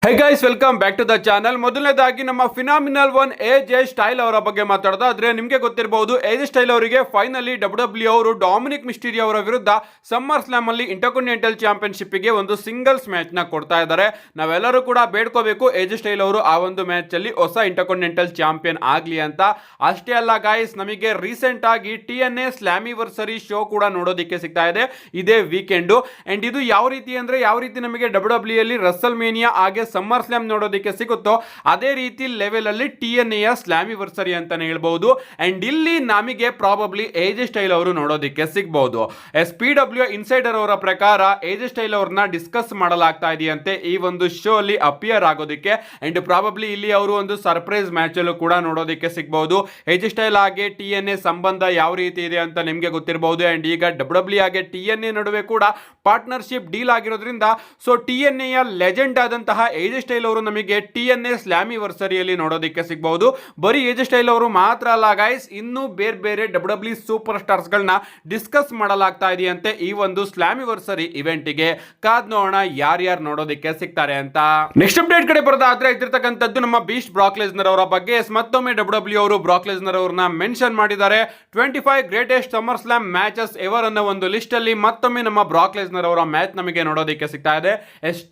High guys, welcome back to the channel. ಮೊದಲನೇದಾಗಿ ನಮ್ಮ phenomenal one AJ style ಅವರ ಬಗ್ಗೆ ಮಾತಾಡೋದಾದ್ರೆ, ನಿಮಗೆ ಗೊತ್ತಿರಬಹುದು ಎಜೆ ಸ್ಟೈಲ್ ಅವರಿಗೆ ಫೈನಲಿ ಡಬ್ಲ್ಯೂ ಅವರು ಡೊಮಿನಿಕ್ ಮಿಸ್ಟೀರಿಯೋ ಅವರ ವಿರುದ್ಧ ಸಮ್ಮರ್ ಸ್ಲಾಮ್ ಅಲ್ಲಿ ಇಂಟರ್ಕಾಂಟಿನೆಂಟಲ್ ಚಾಂಪಿಯನ್ಶಿಪ್ ಗೆ ಒಂದು ಸಿಂಗಲ್ಸ್ ಮ್ಯಾಚ್ ನ ಕೊಡ್ತಾ ಇದ್ದಾರೆ. ನಾವೆಲ್ಲರೂ ಕೂಡ ಬೇಡ್ಕೋಬೇಕು ಎಜೆ ಸ್ಟೈಲ್ ಅವರು ಆ ಒಂದು ಮ್ಯಾಚ್ ಅಲ್ಲಿ ಹೊಸ ಇಂಟರ್ಕಾಂಟಿನೆಂಟಲ್ ಚಾಂಪಿಯನ್ ಆಗ್ಲಿ ಅಂತ. ಅಷ್ಟೇ ಅಲ್ಲ ಗೈಸ್, ನಮಗೆ ರೀಸೆಂಟ್ ಆಗಿ TNA ಸ್ಲಾಮಿವರ್ಸರಿ ಶೋ ಕೂಡ ನೋಡೋದಕ್ಕೆ ಸಿಗ್ತಾ ಇದೆ ಇದೇ ವೀಕೆಂಡ್. ಅಂಡ್ ಇದು ಯಾವ ರೀತಿ ನಮಗೆ ಡಬ್ಲ್ಯೂ ಅಲ್ಲಿ ರಸಲ್ ಮೇನಿಯಾ ಹಾಗೆ ಸಮ್ಮರ್ ಸ್ಲಾಮ್ ನೋಡೋದಕ್ಕೆ ಸಿಗುತ್ತೋ ಅದೇ ರೀತಿ ಲೆವೆಲ್ ಅಲ್ಲಿ TNA ಸ್ಲಾಮಿವರ್ಸರಿ ಅಂತಾನೆ ಹೇಳ್ಬಹುದು. ಅಂಡ್ ಇಲ್ಲಿ ನಮಗೆ ಪ್ರಾಬಬ್ಲಿ ಎಜೆ ಸ್ಟೈಲ್ ಅವರು ನೋಡೋದಕ್ಕೆ ಸಿಗಬಹುದು. SPW ಇನ್ಸೈಡರ್ ಅವರ ಪ್ರಕಾರ ಎಜೆ ಸ್ಟೈಲ್ ಅವ್ರನ್ನ ಡಿಸ್ಕಸ್ ಮಾಡಲಾಗ್ತಾ ಇದೆಯಂತೆ ಈ ಒಂದು ಶೋ ಅಲ್ಲಿ ಅಪಿಯರ್ ಆಗೋದಕ್ಕೆ. ಅಂಡ್ ಪ್ರಾಬಬ್ಲಿ ಇಲ್ಲಿ ಅವರು ಒಂದು ಸರ್ಪ್ರೈಸ್ ಮ್ಯಾಚ್ ಅಲ್ಲೂ ಕೂಡ ನೋಡೋದಕ್ಕೆ ಸಿಗಬಹುದು. ಎಜೆ ಸ್ಟೈಲ್ ಹಾಗೆ TNA ಸಂಬಂಧ ಯಾವ ರೀತಿ ಇದೆ ಅಂತ ನಿಮಗೆ ಗೊತ್ತಿರಬಹುದು. ಅಂಡ್ ಈಗ ಡಬ್ಲ್ಯೂ ಹಾಗೆ TNA ನಡುವೆ ಕೂಡ ಪಾರ್ಟ್ನರ್ಶಿಪ್ ಡೀಲ್ ಆಗಿರೋದ್ರಿಂದ ಸೊ TNA ಲೆಜೆಂಡ್ ಆದಂತಹ ಎಜೆ ಸ್ಟೈಲ್ ಅವರು ನಮಗೆ TNA ಸ್ಲಾಮಿವರ್ಸರಿಯಲ್ಲಿ ನೋಡೋದಕ್ಕೆ ಸಿಗಬಹುದು. ಬರೀ ಎಜೆ ಸ್ಟೈಲ್ ಅವರು ಮಾತ್ರ ಅಲ್ಲ ಗೈಸ್, ಇನ್ನು ಬೇರೆ ಡಬ್ಲ್ಯೂ ಸೂಪರ್ ಸ್ಟಾರ್ಸ್ ಗಳನ್ನ ಡಿಸ್ಕಸ್ ಮಾಡಲಾಗ್ತಾ ಇದೆಯಂತೆ ಈ ಒಂದು ಸ್ಲಾಮಿವರ್ಸರಿ ಇವೆಂಟ್ ಗೆ. ಕಾದ್ ನೋಡೋಣ ಯಾರ್ಯಾರು ನೋಡೋದಕ್ಕೆ ಸಿಗ್ತಾರೆ ಅಂತ. ನೆಕ್ಸ್ಟ್ ಅಪ್ಡೇಟ್ ಕಡೆ ಬರೋದಾದ್ರೆ ಇದ್ದಿರ್ತಕ್ಕಂಥದ್ದು ನಮ್ಮ ಬೀಸ್ಟ್ ಬ್ರಾಕ್ ಲೆಸ್ನರ್ ಅವರ ಬಗ್ಗೆ. ಮತ್ತೊಮ್ಮೆ ಡಬ್ಲ್ಯೂ ಅವರು ಬ್ರಾಕ್ ಲೆಸ್ನರ್ ಅವರನ್ನ ಮೆನ್ಷನ್ ಮಾಡಿದ್ದಾರೆ. 25 greatest summer slam matches ever ಅನ್ನೋ ಒಂದು ಲಿಸ್ಟ್ ಅಲ್ಲಿ ಮತ್ತೊಮ್ಮೆ ನಮ್ಮ ಬ್ರಾಕ್ ಲೆಸ್ನರ್ ಅವರ ಮ್ಯಾಚ್ ನಮಗೆ ನೋಡೋದಕ್ಕೆ ಸಿಗ್ತಾ ಇದೆ.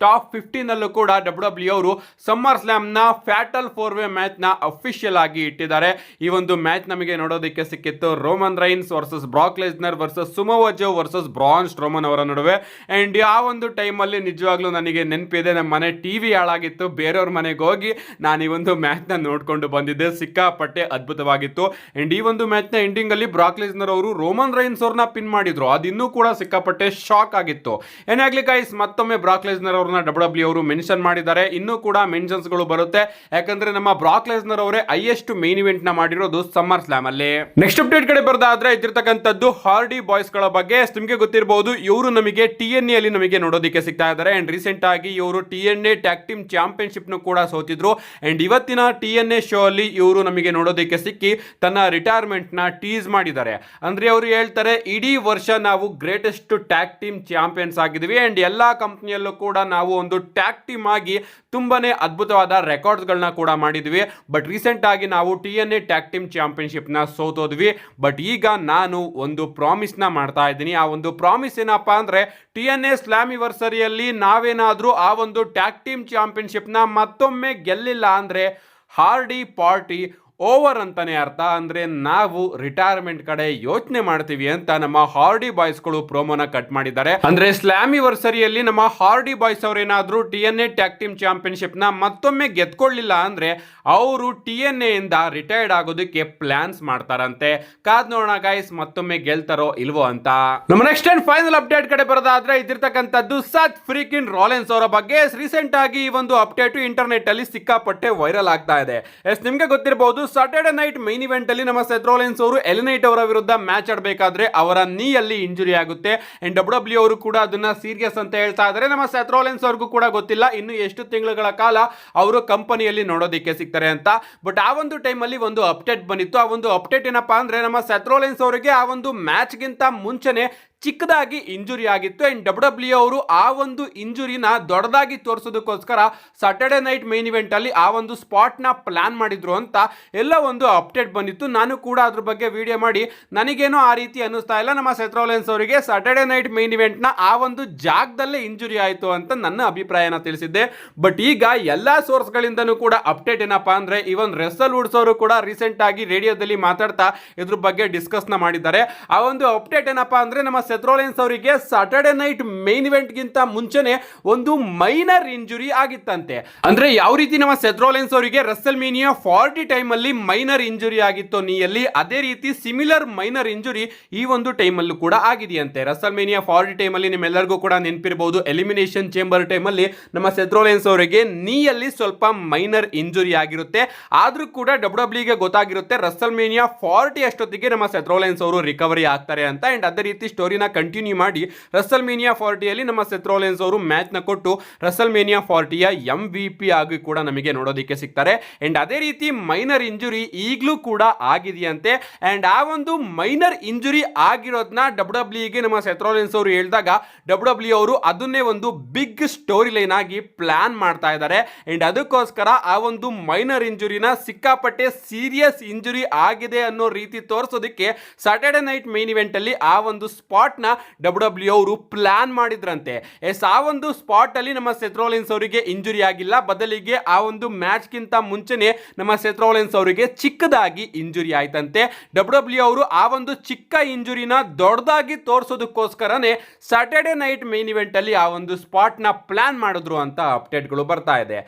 ಟಾಪ್ 15 ಅಲ್ಲೂ ಕೂಡ ಡಬ್ಲ್ಯೂ ಅವರು ಸಮ್ಮರ್ ಸ್ಲಾಮ್ ನ ಫ್ಯಾಟಲ್ 4-ವೇ ಮ್ಯಾಚ್ ನ ಅಫಿಷಿಯಲ್ ಆಗಿ ಇಟ್ಟಿದ್ದಾರೆ. ಈ ಒಂದು ಮ್ಯಾಚ್ ನಮಗೆ ನೋಡೋದಕ್ಕೆ ಸಿಕ್ಕಿತ್ತು Roman Reigns versus Brock Lesnar versus Samoa Joe versus Braun Strowman ಅವರ ನಡುವೆ. ಅಂಡ್ ಆ ಒಂದು ಟೈಮ್ ಅಲ್ಲಿ ನಿಜವಾಗ್ಲೂ ನನಗೆ ನೆನಪಿದೆ, ನಮ್ಮ ಮನೆ ಟಿವಿ ಹಾಳಾಗಿತ್ತು, ಬೇರೆಯವ್ರ ಮನೆಗೆ ಹೋಗಿ ನಾನು ಈ ಒಂದು ಮ್ಯಾಚ್ ನ ನೋಡ್ಕೊಂಡು ಬಂದಿದ್ದೆ. ಸಿಕ್ಕಾಪಟ್ಟೆ ಅದ್ಭುತವಾಗಿತ್ತು. ಅಂಡ್ ಈ ಒಂದು ಮ್ಯಾಚ್ ನ ಎಂಡಿಂಗ್ ಅಲ್ಲಿ ಬ್ರಾಕ್ ಲೆಸ್ನರ್ ಅವರು ರೋಮನ್ ರೈನ್ಸ್ ಅವ್ರನ್ನ ಪಿನ್ ಮಾಡಿದ್ರು. ಅದಿನ್ನೂ ಕೂಡ ಸಿಕ್ಕಾಪಟ್ಟೆ ಶಾಕ್ ಆಗಿತ್ತು. ಏನಾಗ್ಲಿ ಗೈಸ್, ಮತ್ತೊಮ್ಮೆ ಬ್ರಾಕ್ ಲೆಸ್ನರ್ ಅವ್ರನ್ನ ಡಬ್ಲ್ಯೂ ಅವರು ಮೆನ್ಷನ್ ಮಾಡಿದ್ದಾರೆ. ಇನ್ನೂ ಕೂಡ ಮೆನ್ಷನ್ಸ್ ಗಳು ಬರುತ್ತೆ, ಯಾಕಂದ್ರೆ ನಮ್ಮ ಬ್ರಾಕ್ ಲೆಸ್ನರ್ ಅವರೇ ಹೈಯೆಸ್ಟ್ ಮೇನ್ ಇವೆಂಟ್ ನ ಮಾಡಿರೋದು ಸಮ್ಮರ್ ಸ್ಲಾಮ್ ಅಲ್ಲಿ. ನೆಕ್ಸ್ಟ್ ಅಪ್ಡೇಟ್ ಕಡೆ ಬರೋದಾದ್ರೆ ಇದ್ದಿರ್ತಕ್ಕಂಥದ್ದು ಹಾರ್ಡಿ ಬಾಯ್ಸ್ ಗಳ ಬಗ್ಗೆ. ನಿಮಗೆ ಗೊತ್ತಿರಬಹುದು, ಇವರು ನಮಗೆ TNA ಅಲ್ಲಿ ನಮಗೆ ನೋಡೋದಕ್ಕೆ ಸಿಗ್ತಾ ಇದ್ದಾರೆ. ಅಂಡ್ ರೀಸೆಂಟ್ ಆಗಿ ಇವರು TNA ಟ್ಯಾಗ್ ಟೀಮ್ ಚಾಂಪಿಯನ್ಶಿಪ್ ನು ಕೂಡ ಸೋತಿದ್ರು. ಅಂಡ್ ಇವತ್ತಿನ TNA ಶೋ ಅಲ್ಲಿ ಇವರು ನಮಗೆ ನೋಡೋದಕ್ಕೆ ಸಿಕ್ಕಿ ತನ್ನ ರಿಟೈರ್ಮೆಂಟ್ ನ ಟೀಸ್ ಮಾಡಿದ್ದಾರೆ. ಅಂದ್ರೆ ಅವರು ಹೇಳ್ತಾರೆ, ಇಡೀ ವರ್ಷ ನಾವು ಗ್ರೇಟೆಸ್ಟ್ ಟ್ಯಾಗ್ ಟೀಮ್ ಚಾಂಪಿಯನ್ಸ್ ಆಗಿದ್ವಿ. ಅಂಡ್ ಎಲ್ಲಾ ಕಂಪನಿಯಲ್ಲೂ ಕೂಡ ನಾವು ಒಂದು ಟ್ಯಾಗ್ ಟೀಮ್ ಆಗಿ ತುಂಬಾನೇ ಅದ್ಭುತವಾದ ರೆಕಾರ್ಡ್ಸ್ ಗಳನ್ನ ಕೂಡ ಮಾಡಿದ್ವಿ. ಬಟ್ ರೀಸೆಂಟ್ ಆಗಿ ನಾವು TNA ಟ್ಯಾಗ್ ಟೀಮ್ ಚಾಂಪಿಯನ್ಶಿಪ್ ನ ಸೋತೋದ್ವಿ. ಬಟ್ ಈಗ ನಾನು ಒಂದು ಪ್ರಾಮಿಸ್ ನ ಮಾಡ್ತಾ ಇದ್ದೀನಿ. ಆ ಒಂದು ಪ್ರಾಮಿಸ್ ಏನಪ್ಪಾ ಅಂದ್ರೆ, TNA ಸ್ಲಾಮಿವರ್ಸರಿಯಲ್ಲಿ ನಾವೇನಾದ್ರೂ ಆ ಒಂದು ಟ್ಯಾಗ್ ಟೀಮ್ ಚಾಂಪಿಯನ್ಶಿಪ್ ನ ಮತ್ತೊಮ್ಮೆ ಗೆಲ್ಲಿಲ್ಲ ಅಂದ್ರೆ ಹಾರ್ಡಿ ಪಾರ್ಟಿ ಓವರ್ ಅಂತಾನೆ ಅರ್ಥ. ಅಂದ್ರೆ ನಾವು ರಿಟೈರ್ಮೆಂಟ್ ಕಡೆ ಯೋಚನೆ ಮಾಡ್ತೀವಿ ಅಂತ ನಮ್ಮ ಹಾರ್ಡಿ ಬಾಯ್ಸ್ ಗಳು ಪ್ರೋಮೋನ ಕಟ್ ಮಾಡಿದ್ದಾರೆ. ಅಂದ್ರೆ ಸ್ಲಾಮಿವರ್ಸರಿಯಲ್ಲಿ ನಮ್ಮ ಹಾರ್ಡಿ ಬಾಯ್ಸ್ ಅವರೇನಾದ್ರೂ TNA ಟ್ಯಾಗ್ ಟೀಮ್ ಚಾಂಪಿಯನ್ಶಿಪ್ ನ ಮತ್ತೊಮ್ಮೆ ಗೆದ್ಕೊಳ್ಳಿಲ್ಲ ಅಂದ್ರೆ ಅವರು TNA ಇಂದ ರಿಟೈರ್ಡ್ ಆಗೋದಕ್ಕೆ ಪ್ಲಾನ್ಸ್ ಮಾಡ್ತಾರಂತೆ. ಕಾದ್ ನೋಡೋಣ ಗೈಸ್, ಮತ್ತೊಮ್ಮೆ ಗೆಲ್ತಾರೋ ಇಲ್ವೋ ಅಂತ. ನಮ್ಮ ನೆಕ್ಸ್ಟ್ ಅಂಡ್ ಫೈನಲ್ ಅಪ್ಡೇಟ್ ಕಡೆ ಬರೋದಾದ್ರೆ ಇದ್ದಿರ್ತಕ್ಕಂಥದ್ದು ಸತ್ ಫ್ರೀಕಿನ್ ರಾಲೆನ್ಸ್ ಅವರ ಬಗ್ಗೆ. ರೀಸೆಂಟ್ ಆಗಿ ಈ ಒಂದು ಅಪ್ಡೇಟ್ ಇಂಟರ್ನೆಟ್ ಅಲ್ಲಿ ಸಿಕ್ಕಾಪಟ್ಟೆ ವೈರಲ್ ಆಗ್ತಾ ಇದೆ. ನಿಮ್ಗೆ ಗೊತ್ತಿರಬಹುದು, ಸಾಟರ್ಡೆ ನೈಟ್ ಮೈನ್ ಇವೆಂಟ್ ಅಲ್ಲಿ ನಮ್ಮ ಸೆತ್ ರಾಲೆನ್ಸ್ ಅವರು ಎಲ್ ನೈಟ್ ಅವರ ವಿರುದ್ಧ ಮ್ಯಾಚ್ ಆಡಬೇಕಾದ್ರೆ ಅವರ ನೀ ಅಲ್ಲಿ ಇಂಜುರಿ ಆಗುತ್ತೆ. ಅಂಡ್ ಡಬ್ಲ್ಯೂ ಅವರು ಕೂಡ ಅದನ್ನ ಸೀರಿಯಸ್ ಅಂತ ಹೇಳ್ತಾ ಇದ್ದಾರೆ. ನಮ್ಮ ಸೆತ್ ರಾಲೆನ್ಸ್ ಅವ್ರಿಗೂ ಕೂಡ ಗೊತ್ತಿಲ್ಲ ಇನ್ನು ಎಷ್ಟು ತಿಂಗಳುಗಳ ಕಾಲ ಅವರು ಕಂಪನಿಯಲ್ಲಿ ನೋಡೋದಕ್ಕೆ ಸಿಗ್ತಾರೆ ಅಂತ. ಬಟ್ ಆ ಒಂದು ಟೈಮ್ ಅಲ್ಲಿ ಒಂದು ಅಪ್ಡೇಟ್ ಬಂದಿತ್ತು. ಆ ಒಂದು ಅಪ್ಡೇಟ್ ಏನಪ್ಪಾ ಅಂದ್ರೆ, ನಮ್ಮ ಸೆತ್ ರಾಲೆನ್ಸ್ ಅವರಿಗೆ ಆ ಒಂದು ಮ್ಯಾಚ್ ಗಿಂತ ಮುಂಚೆನೆ ಚಿಕ್ಕದಾಗಿ ಇಂಜುರಿ ಆಗಿತ್ತು. ಅಂಡ್ ಡಬ್ಲ್ಯೂ ಅವರು ಆ ಒಂದು ಇಂಜುರಿನ ದೊಡ್ಡದಾಗಿ ತೋರಿಸೋದಕ್ಕೋಸ್ಕರ ಸಾಟರ್ಡೆ ನೈಟ್ ಮೈನ್ ಇವೆಂಟ್ ಅಲ್ಲಿ ಆ ಒಂದು ಸ್ಪಾಟ್ ನ ಪ್ಲಾನ್ ಮಾಡಿದ್ರು ಅಂತ ಎಲ್ಲ ಒಂದು ಅಪ್ಡೇಟ್ ಬಂದಿತ್ತು. ನಾನು ಕೂಡ ಅದ್ರ ಬಗ್ಗೆ ವಿಡಿಯೋ ಮಾಡಿ ನನಗೇನೋ ಆ ರೀತಿ ಅನ್ನಿಸ್ತಾ ಇಲ್ಲ. ನಮ್ಮ ಸೆತ್ ರಾಲೆನ್ಸ್ ಅವರಿಗೆ ಸಾಟರ್ಡೆ ನೈಟ್ ಮೈನ್ ಇವೆಂಟ್ ನ ಆ ಒಂದು ಜಾಗದಲ್ಲೇ ಇಂಜುರಿ ಆಯಿತು ಅಂತ ನನ್ನ ಅಭಿಪ್ರಾಯನ ತಿಳಿಸಿದ್ದೆ. ಬಟ್ ಈಗ ಎಲ್ಲಾ ಸೋರ್ಸ್ ಗಳಿಂದನೂ ಕೂಡ ಅಪ್ಡೇಟ್ ಏನಪ್ಪಾ ಅಂದ್ರೆ, ಇವನ್ ರೆಸಲ್ ವುಡ್ಸ್ ಅವರು ಕೂಡ ರೀಸೆಂಟ್ ಆಗಿ ರೇಡಿಯೋದಲ್ಲಿ ಮಾತಾಡ್ತಾ ಇದ್ರ ಬಗ್ಗೆ ಡಿಸ್ಕಸ್ ನ ಮಾಡಿದ್ದಾರೆ. ಆ ಒಂದು ಅಪ್ಡೇಟ್ ಏನಪ್ಪಾ ಅಂದ್ರೆ, ನಮ್ಮ ಸೆತ್ ರಾಲೆನ್ಸ್ ಅವರಿಗೆ ಸಾಟರ್ಡೆ ನೈಟ್ ಮೈನ್ ಇವೆಂಟ್ ಗಿಂತ ಮುಂಚೆನೆ ಒಂದು ಮೈನರ್ ಇಂಜುರಿ ಆಗಿತ್ತಂತೆ. ಅಂದ್ರೆ ಯಾವ ರೀತಿ ನಮ್ಮ ಸೆತ್ ರಾಲೆನ್ಸ್ ಅವರಿಗೆ ರಸಲ್ ಮೇನಿಯಾ 40 ಟೈಮ್ ಅಲ್ಲಿ ಮೈನರ್ ಇಂಜುರಿ ಆಗಿತ್ತು ನೀಯಲ್ಲಿ, ಅದೇ ರೀತಿ ಸಿಮಿಲರ್ ಮೈನರ್ ಇಂಜುರಿ ಈ ಒಂದು ಟೈಮ್ ಅಲ್ಲೂ ಕೂಡ ಆಗಿದೆಯಂತೆ. ರಸಲ್ ಮೇನಿಯಾ 40 ಟೈಮ್ ಅಲ್ಲಿ ನಿಮ್ಮೆಲ್ಲರಿಗೂ ಕೂಡ ನೆನಪಿರಬಹುದು, ಎಲಿಮಿನೇಷನ್ ಚೇಂಬರ್ ಟೈಮ್ ಅಲ್ಲಿ ನಮ್ಮ ಸೆತ್ ರಾಲೆನ್ಸ್ ಅವರಿಗೆ ನೀಯಲ್ಲಿ ಸ್ವಲ್ಪ ಮೈನರ್ ಇಂಜುರಿ ಆಗಿರುತ್ತೆ. ಆದ್ರೂ ಕೂಡ ಡಬ್ಲ್ಯೂ ಗೆ ಗೊತ್ತಾಗಿರುತ್ತೆ ರಸಲ್ ಮೇನಿಯಾ 40 ಅಷ್ಟೊತ್ತಿಗೆ ನಮ್ಮ ಸೆತ್ ರಾಲೆನ್ಸ್ ಅವರು ರಿಕವರಿ ಆಗ್ತಾರೆ ಅಂತ. ಅಂಡ್ ಅದೇ ರೀತಿ ಸ್ಟೋರಿ ಸ್ಟೋರಿನ ಕಂಟಿನ್ಯೂ ಮಾಡಿ ರಸಲ್ ಮೇನಿಯಾ 40ಯಲ್ಲಿ ನಮ್ಮ ಸೆತ್ ರೋಲೆನ್ಸ್ ಅವರು ಮ್ಯಾಚ್ ನ ಕೊಟ್ಟು ರಸಲ್ ಮೇನಿಯಾ 40ಯ MVP ಆಗಿ ಕೂಡ ನಮಗೆ ನೋಡೋದಕ್ಕೆ ಸಿಗ್ತಾರೆ. ಅಂಡ್ ಅದೇ ರೀತಿ ಮೈನರ್ ಇಂಜುರಿ ಈಗಲೂ ಕೂಡ ಆಗಿದೆಯಂತೆ. ಅಂಡ್ ಆ ಒಂದು ಮೈನರ್ ಇಂಜುರಿ ಆಗಿರೋದನ್ನ WWE ನಮ್ಮ ಸೆತ್ ರೋಲೆನ್ಸ್ ಅವರು ಹೇಳಿದಾಗ WWE ಅವರು ಅದನ್ನೇ ಒಂದು ಬಿಗ್ ಸ್ಟೋರಿ ಲೈನ್ ಆಗಿ ಪ್ಲಾನ್ ಮಾಡ್ತಾ ಇದ್ದಾರೆ. ಅಂಡ್ ಅದಕ್ಕೋಸ್ಕರ ಆ ಒಂದು ಮೈನರ್ ಇಂಜುರಿನ ಸಿಕ್ಕಾಪಟ್ಟೆ ಸೀರಿಯಸ್ ಇಂಜುರಿ ಆಗಿದೆ ಅನ್ನೋ ರೀತಿ ತೋರಿಸೋದಕ್ಕೆ ಸಾಟರ್ಡೆ ನೈಟ್ ಮೇನ್ ಇವೆಂಟ್ ಅಲ್ಲಿ ಆ ಒಂದು ಸ್ಪಾಟ್ ನ WWE ಅವರು ಪ್ಲಾನ್ ಮಾಡಿದ್ರಂತೆ. ಆ ಒಂದು ಸ್ಪಾಟ್ ಅಲ್ಲಿ ನಮ್ಮ ಸೆತ್ ರೋಲೆನ್ಸ್ ಅವರಿಗೆ ಇಂಜುರಿ ಆಗಿಲ್ಲ, ಬದಲಿಗೆ ಆ ಒಂದು ಮ್ಯಾಚ್ ಗಿಂತ ಮುಂಚೆನೆ ನಮ್ಮ ಸೆತ್ ರೋಲೆನ್ಸ್ ಅವರಿಗೆ ಚಿಕ್ಕದಾಗಿ ಇಂಜುರಿ ಆಯ್ತಂತೆ. WWE ಅವರು ಆ ಒಂದು ಚಿಕ್ಕ ಇಂಜುರಿನ ದೊಡ್ಡದಾಗಿ ತೋರಿಸೋದಕ್ಕೋಸ್ಕರನೇ ಸಾಟರ್ಡೆ ನೈಟ್ ಮೇನ್ ಇವೆಂಟ್ ಅಲ್ಲಿ ಆ ಒಂದು ಸ್ಪಾಟ್ ನ ಪ್ಲಾನ್ ಮಾಡಿದ್ರು ಅಂತ ಅಪ್ಡೇಟ್ಗಳು ಬರ್ತಾ ಇದೆ.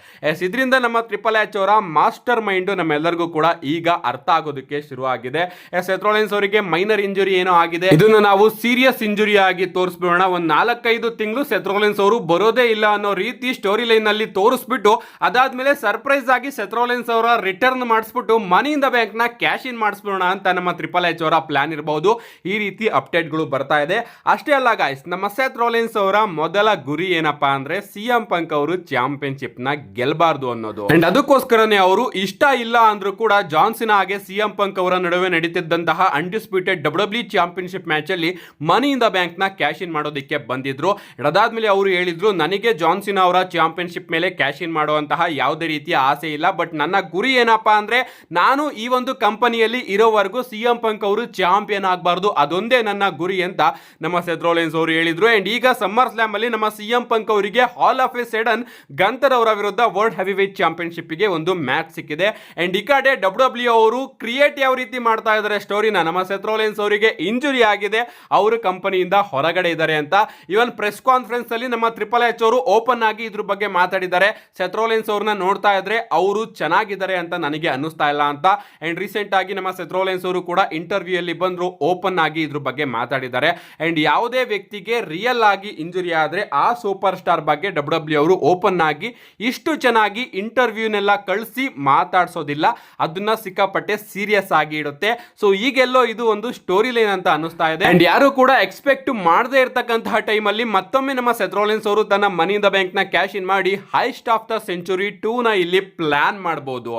ಇದರಿಂದ ನಮ್ಮ ಟ್ರಿಪಲ್ ಎಚ್ ಅವರ ಮಾಸ್ಟರ್ ಮೈಂಡ್ ನಮ್ಮೆಲ್ಲರಿಗೂ ಕೂಡ ಈಗ ಅರ್ಥ ಆಗೋದಕ್ಕೆ ಶುರು ಆಗಿದೆ. ಸೆತ್ ರೋಲೆನ್ಸ್ ಅವರಿಗೆ ಮೈನರ್ ಇಂಜುರಿ ಏನೋ ಆಗಿದೆ, ಇದನ್ನು ನಾವು ಸೀರಿಯಸ್ ಇಂಜುರಿ ಆಗಿ ತೋರಿಸ್ಬಿಡೋಣ, ಒಂದು 4-5 ತಿಂಗಳು ಸೆತ್ ರೋಲೆನ್ಸ್ ಅವರು ಬರೋದೇ ಇಲ್ಲ ಅನ್ನೋ ರೀತಿ ಸ್ಟೋರಿ ಲೈನ್ ಅಲ್ಲಿ ತೋರಿಸ್ಬಿಟ್ಟು ಅದಾದ್ಮೇಲೆ ಸರ್ಪ್ರೈಸ್ ಆಗಿ ಸೆತ್ ರೋಲೆನ್ಸ್ ಅವರ ರಿಟರ್ನ್ ಮಾಡಿಸ್ಬಿಟ್ಟು ಮನಿ ಇನ್ ದ ಬ್ಯಾಂಕ್ ನ ಕ್ಯಾಶ್ ಇನ್ ಮಾಡಿಸ್ಬಿಡೋಣ ಅಂತ ನಮ್ಮ ಟ್ರಿಪಲ್ ಎಚ್ ಅವರ ಪ್ಲಾನ್ ಇರಬಹುದು. ಈ ರೀತಿ ಅಪ್ಡೇಟ್ಗಳು ಬರ್ತಾ ಇದೆ. ಅಷ್ಟೇ ಅಲ್ಲ ಗಾಯ್ಸ್, ನಮ್ಮ ಸೆತ್ ರೋಲೆನ್ಸ್ ಅವರ ಮೊದಲ ಗುರಿ ಏನಪ್ಪಾ ಅಂದ್ರೆ CM ಪಂಕ್ ಅವರು ಚಾಂಪಿಯನ್ಶಿಪ್ ನ ಗೆಲ್ಲಬಾರ್ದು ಅನ್ನೋದು. ಅಂಡ್ ಅದಕ್ಕೋಸ್ಕರನೇ ಅವರು ಇಷ್ಟ ಇಲ್ಲ ಅಂದ್ರೂ ಕೂಡ ಜಾನ್ ಸಿನಾ ಹಾಗೆ CM ಪಂಕ್ ಅವರ ನಡುವೆ ನಡೀತಿದ್ದಂತಹ ಅನ್ಡಿಸ್ಪ್ಯೂಟೆಡ್ WWE ಚಾಂಪಿಯನ್ಶಿಪ್ ಮ್ಯಾಚ್ ಅಲ್ಲಿ ಮನಿ ಇನ್ ದ ಬ್ಯಾಂಕ್ ನ ಕ್ಯಾಶ್ ಇನ್ ಮಾಡೋದಕ್ಕೆ ಬಂದಿದ್ರು. ಅದಾದ್ಮೇಲೆ ಅವರು ಹೇಳಿದ್ರು, ನನಗೆ ಜಾನ್ ಸಿನಾ ಅವರ ಚಾಂಪಿಯನ್ಶಿಪ್ ಮೇಲೆ ಕ್ಯಾಶ್ ಇನ್ ಮಾಡುವಂತಹ ಯಾವುದೇ ರೀತಿಯ ಆಸೆ ಇಲ್ಲ, ಬಟ್ ನನ್ನ ಗುರಿ ಏನಪ್ಪಾ ಅಂದ್ರೆ ನಾನು ಈ ಒಂದು ಕಂಪನಿಯಲ್ಲಿ ಇರೋವರೆಗೂ CM ಪಂಕ್ ಅವರು ಚಾಂಪಿಯನ್ ಆಗಬಾರ್ದು, ಅದೊಂದೇ ನನ್ನ ಗುರಿ ಅಂತ ನಮ್ಮ ಸೆತ್ ರೋಲೆನ್ಸ್ ಅವರು ಹೇಳಿದ್ರು. ಅಂಡ್ ಈಗ ಸಮ್ಮರ್ ಸ್ಲಾಮ್ ಅಲ್ಲಿ ನಮ್ಮ CM ಪಂಕ್ ಅವರಿಗೆ ಹಾಲ್ ಆಫ್ ಎ ಸಡನ್ ಗಂತರ್ ಅವರ ವಿರುದ್ಧ ವರ್ಲ್ಡ್ ಹೆವಿ ವೇಟ್ ಚಾಂಪಿಯನ್ಶಿಪ್ ಗೆ ಒಂದು ಮ್ಯಾಚ್ ಸಿಕ್ಕಿದೆ. ಅಂಡ್ ಈ ಕಡೆ WWE ಅವರು ಕ್ರಿಯೇಟ್ ಯಾವ ರೀತಿ ಮಾಡ್ತಾ ಇದ್ದಾರೆ ಸ್ಟೋರಿನ, ನಮ್ಮ ಸೆತ್ ರೋಲೆನ್ಸ್ ಅವರಿಗೆ ಇಂಜುರಿ ಆಗಿದೆ, ಅವರು ಕಂಪನಿಯಿಂದ ಹೊರಗಡೆ ಇದ್ದಾರೆ ಅಂತ. ಇವನ್ ಪ್ರೆಸ್ ಕಾನ್ಫರೆನ್ಸ್ ಅಲ್ಲಿ ನಮ್ಮ ಟ್ರಿಪಲ್ ಎಚ್ ಅವರು ಓಪನ್ ಆಗಿ ಇದ್ರ ಬಗ್ಗೆ ಮಾತಾಡಿದ್ದಾರೆ. ಸೆತ್ ರೋಲೆನ್ಸ್ ಅವ್ರನ್ನ ನೋಡ್ತಾ ಇದ್ರೆ ಅವರು ಚೆನ್ನಾಗಿದ್ದಾರೆ ಅಂತ ನನಗೆ ಅನ್ನಿಸ್ತಾ ಇಲ್ಲ ಅಂತ. ಅಂಡ್ ರೀಸೆಂಟ್ ಆಗಿ ನಮ್ಮ ಸೆತ್ ರೋಲೆನ್ಸ್ ಅವರು ಕೂಡ ಇಂಟರ್ವ್ಯೂ ಅಲ್ಲಿ ಬಂದ್ರು, ಓಪನ್ ಆಗಿ ಇದ್ರ ಬಗ್ಗೆ ಮಾತಾಡಿದ್ದಾರೆ. ಅಂಡ್ ಯಾವುದೇ ವ್ಯಕ್ತಿಗೆ ರಿಯಲ್ ಆಗಿ ಇಂಜುರಿ ಆದ್ರೆ ಆ ಸೂಪರ್ ಸ್ಟಾರ್ ಬಗ್ಗೆ WWE ಅವರು ಓಪನ್ ಆಗಿ ಇಷ್ಟು ಚೆನ್ನಾಗಿ ಇಂಟರ್ವ್ಯೂನೆಲ್ಲ ಕಳಿಸಿ ಮಾತಾಡ್ಸೋದಿಲ್ಲ, ಅದನ್ನ ಸಿಕ್ಕಾಪಟ್ಟೆ ಸೀರಿಯಸ್ ಆಗಿ ಇಡುತ್ತೆ. ಸೊ ಈಗೆಲ್ಲೋ ಇದು ಒಂದು ಸ್ಟೋರಿ ಲೈನ್ ಅಂತ ಅನ್ನಿಸ್ತಾ ಇದೆ. ಅಂಡ್ ಯಾರು ಕೂಡ ಎಕ್ಸ್ಪೆಕ್ಟ್ ಮಾಡದೇ ಇರತಕ್ಕಂತಹ ಟೈಮ್ ಅಲ್ಲಿ ಮತ್ತೊಮ್ಮೆ ನಮ್ಮ ಸೆತ್ ರೋಲೆನ್ಸ್ ಅವರು ತನ್ನ ಮನಿ ಇನ್ ದ ಬ್ಯಾಂಕ್ ನ ಕ್ಯಾಶ್ ಇನ್ ಮಾಡಿ ಹೈಸ್ಟ್ ಆಫ್ ದ ಸೆಂಚುರಿ 2 ನ ಇಲ್ಲಿ ಪ್ಲಾನ್ ಮಾಡಬಹುದು.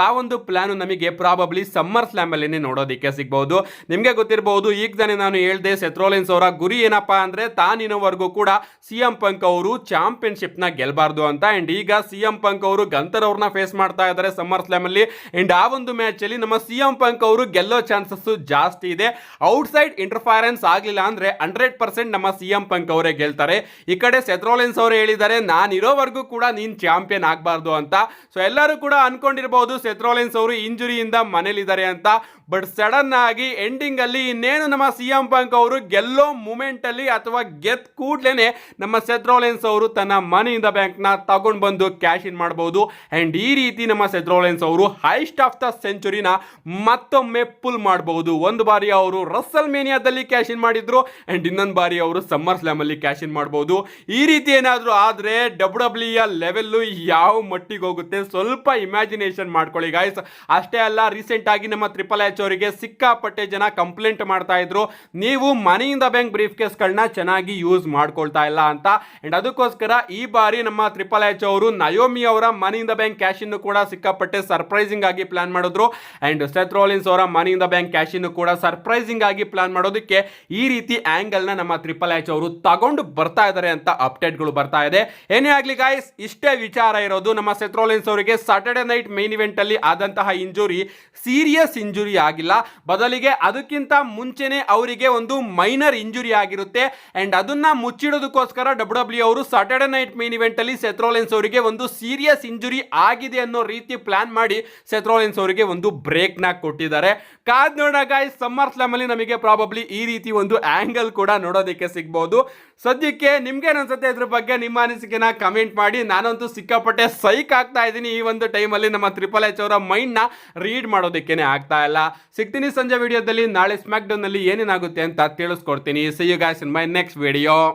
ಆ ಒಂದು ಪ್ಲಾನ್ ನಮಗೆ ಪ್ರಾಬಬ್ಲಿ ಸಮ್ಮರ್ ಸ್ಲಾಮ್ ಅಲ್ಲಿ ನೋಡೋದಕ್ಕೆ ಸಿಗಬಹುದು. ನಿಮ್ಗೆ ಗೊತ್ತಿರಬಹುದು, ಈಗ ತಾನೇ ನಾನು ಹೇಳ್ದೆ ಸೆತ್ ರೋಲೆನ್ಸ್ ಅವರ ಗುರಿ ಏನಪ್ಪಾ ಅಂದ್ರೆ ತಾನಿನವರೆಗೂ ಕೂಡ CM ಪಂಕ್ ಅವರು ಚಾಂಪಿಯನ್ಶಿಪ್ ನ ಗೆಲ್ಲಬಾರ್ದು ಅಂತ. ಅಂಡ್ ಈಗ CM ಪಂಕ್ ಅವರು ಗಂತರ್ ಅವ್ರನ್ನ ಫೇಸ್ ಮಾಡ್ತಾ ಇದ್ದಾರೆ ಸಮ್ಮರ್ ಸ್ಲಾಮ್ ಅಲ್ಲಿ. ಅಂಡ್ ಆ ಒಂದು ಮ್ಯಾಚ್ ಅಲ್ಲಿ ನಮ್ಮ CM ಪಂಕ್ ಅವರು ಗೆಲ್ಲೋ ಚಾನ್ಸಸ್ ಜಾಸ್ತಿ ಇದೆ. ಔಟ್ ಸೈಡ್ ಇಂಟರ್ಫರೆನ್ಸ್ ಆಗ್ಲಿಲ್ಲ ಅಂದ್ರೆ 100% ನಮ್ಮ CM ಪಂಕ್ ಅವರೇ ಗೆಲ್ತಾರೆ. ಈ ಕಡೆ ಸೆತ್ ರೋಲೆನ್ಸ್ ಅವರು ಹೇಳಿದ್ದಾರೆ, ನಾನು ಇರೋವರೆಗೂ ಕೂಡ ನೀನ್ ಚಾಂಪಿಯನ್ ಆಗಬಾರ್ದು ಅಂತ. ಸೊ ಎಲ್ಲರೂ ಕೂಡ ಅನ್ಕೊಂಡಿರಬಹುದು ಸೆತ್ ರೋಲೆನ್ಸ್ ಅವರು ಇಂಜುರಿಯಿಂದ ಮನೇಲಿದ್ದಾರೆ ಅಂತ. ಬಟ್ ಸಡನ್ ಆಗಿ ಎಂಡಿಂಗ್ ಅಲ್ಲಿ ಇನ್ನೇನು ನಮ್ಮ CM ಪಂಕ್ ಅವರು ಗೆಲ್ಲೋ ಮೂಮೆಂಟ್ ಅಲ್ಲಿ ಅಥವಾ ಗೆತ್ ಕೂಡ್ಲೇನೆ ನಮ್ಮ ಸೆತ್ ರೋಲೆನ್ಸ್ ಅವರು ತನ್ನ ಮನಿ ಇನ್ ದ ಬ್ಯಾಂಕ್ ನ ತಗೊಂಡು ಬಂದು ಕ್ಯಾಶ್ ಇನ್ ಮಾಡಬಹುದು. ಅಂಡ್ ಈ ರೀತಿ ನಮ್ಮ ಸೆತ್ ರೋಲೆನ್ಸ್ ಅವರು ಹೈಸ್ಟ್ ಆಫ್ ದ ಸೆಂಚುರಿನ ಮತ್ತೊಮ್ಮೆ ಪುಲ್ ಮಾಡಬಹುದು. ಒಂದು ಬಾರಿ ಅವರು ರಸಲ್ ಮೇನಿಯಾದಲ್ಲಿ ಕ್ಯಾಶ್ ಇನ್ ಮಾಡಿದ್ರು, ಅಂಡ್ ಇನ್ನೊಂದು ಬಾರಿ ಅವರು ಸಮ್ಮರ್ ಸ್ಲಾಮ್ ಅಲ್ಲಿ ಕ್ಯಾಶ್ ಇನ್ ಮಾಡಬಹುದು. ಈ ರೀತಿ ಏನಾದ್ರು ಆದ್ರೆ WWE ಲೆವೆಲ್ ಯಾವ ಮಟ್ಟಿಗೆ ಹೋಗುತ್ತೆ ಸ್ವಲ್ಪ ಇಮ್ಯಾಜಿನೇಷನ್ ಮಾಡ್ಕೊಳ್ಳಿ ಗಾಯ್ಸ್. ಅಷ್ಟೇ ಅಲ್ಲ, ರೀಸೆಂಟ್ ಆಗಿ ನಮ್ಮ ಟ್ರಿಪಲ್ ಎಚ್ ಅವರಿಗೆ ಸಿಕ್ಕಾಪಟ್ಟೆ ಜನ ಕಂಪ್ಲೇಂಟ್ ಮಾಡ್ತಾ ಇದ್ರು, ನೀವು ಮನಿ ಇನ್ ದ ಬ್ಯಾಂಕ್ ಬ್ರೀಫ್ ಕೇಸ್ಗಳನ್ನ ಚೆನ್ನಾಗಿ ಯೂಸ್ ಮಾಡ್ಕೊಳ್ತಾ ಇಲ್ಲ ಅಂತ. ಅಂಡ್ ಅದಕ್ಕೋಸ್ಕರ ಈ ಬಾರಿ ನಮ್ಮ ಟ್ರಿಪಲ್ ಎಚ್ ಅವರು ನಯೋಮಿ ಅವರ Money in the Bank cash in ಕೂಡ ಸಿಕ್ಕಾಪಟ್ಟೆ ಸರ್ಪ್ರೈಸಿಂಗ್ ಆಗಿ ಪ್ಲಾನ್ ಮಾಡಿದ್ರು. ಅಂಡ್ ಸೆತ್ ರೋಲೆನ್ಸ್ ಅವರ Money in the Bank cash in ಕೂಡ ಸರ್ಪ್ರೈಸಿಂಗ್ ಆಗಿ ಪ್ಲಾನ್ ಮಾಡೋದಕ್ಕೆ ಈ ರೀತಿ ಆಂಗಲ್ ನ ನಮ್ಮ ಟ್ರಿಪಲ್ ಎಚ್ ಅವರು ತಗೊಂಡು ಬರ್ತಾ ಇದ್ದಾರೆ ಅಂತ ಅಪ್ಡೇಟ್ಗಳು ಬರ್ತಾ ಇದೆ. ಏನೇ ಆಗ್ಲಿ ಗಾಯ್ಸ್, ಇಷ್ಟೇ ವಿಚಾರ ಇರೋದು. ನಮ್ಮ ಸೆತ್ ರೋಲೆನ್ಸ್ ಅವರಿಗೆ ಸಾಟರ್ಡೆ ನೈಟ್ ಮೇನ್ ಇವೆಂಟ್ ಅಲ್ಲಿ ಆದಂತಹ ಇಂಜುರಿ ಸೀರಿಯಸ್ ಇಂಜುರಿ ಆಗಿಲ್ಲ, ಬದಲಿಗೆ ಅದಕ್ಕಿಂತ ಮುಂಚೆನೆ ಅವರಿಗೆ ಒಂದು ಮೈನರ್ ಇಂಜುರಿ ಆಗಿರುತ್ತೆ. ಅಂಡ್ ಅದನ್ನ ಮುಚ್ಚಿಡೋದಕ್ಕೋಸ್ಕರ WWE ಅವರು ಸಾಟರ್ಡೆ ನೈಟ್ ಮೇನ್ ಇವೆಂಟ್ ಅಲ್ಲಿ ಸೆತ್ ರೋಲೆನ್ಸ್ ಅವರಿಗೆ ಒಂದು ಸೀರಿಯಸ್ ಇಂಜುರಿ ಆಗಿದೆ ಅನ್ನೋ ರೀತಿ ಪ್ಲಾನ್ ಮಾಡಿ ಸೆತ್ ರೋಲೆನ್ಸ್ ಅವರಿಗೆ ಒಂದು ಬ್ರೇಕ್ ನ ಕೊಟ್ಟಿದ್ದಾರೆ. ಕಾದ್ ನೋಡ ಗಾಯ್ಸ್, ಸಮ್ಮರ್ ಸ್ಲಾಮ್ ಅಲ್ಲಿ ನಮಗೆ ಪ್ರಾಬಬ್ಲಿ ಈ ರೀತಿ ಒಂದು ಆಂಗಲ್ ಕೂಡ ನೋಡೋದಕ್ಕೆ ಸಿಗಬಹುದು. ಸದ್ಯಕ್ಕೆ ನಿಮ್ಗೆ ಅನ್ಸುತ್ತೆ ಇದ್ರ ಬಗ್ಗೆ ನಿಮ್ಮ ಅನಿಸಿಕೆನ ಕಮೆಂಟ್ ಮಾಡಿ. ನಾನಂತೂ ಸಿಕ್ಕಾಪಟ್ಟೆ ಸೈಕ್ ಆಗ್ತಾ ಇದ್ದೀನಿ ಈ ಒಂದು ಟೈಮಲ್ಲಿ. ನಮ್ಮ ಟ್ರಿಪಲ್ ಎಚ್ ಅವರ ಮೈಂಡ್ ನ ರೀಡ್ ಮಾಡೋದಕ್ಕೇನೆ ಆಗ್ತಾ ಇಲ್ಲ. ಸಿಗ್ತೀನಿ ಸಂಜೆ ವಿಡಿಯೋದಲ್ಲಿ. ನಾಳೆ ಸ್ಮ್ಯಾಕ್ ಡೌನ್ ನಲ್ಲಿ ಏನೇನಾಗುತ್ತೆ ಅಂತ ತಿಳಿಸ್ಕೊಡ್ತೀನಿ. See you guys in my next video.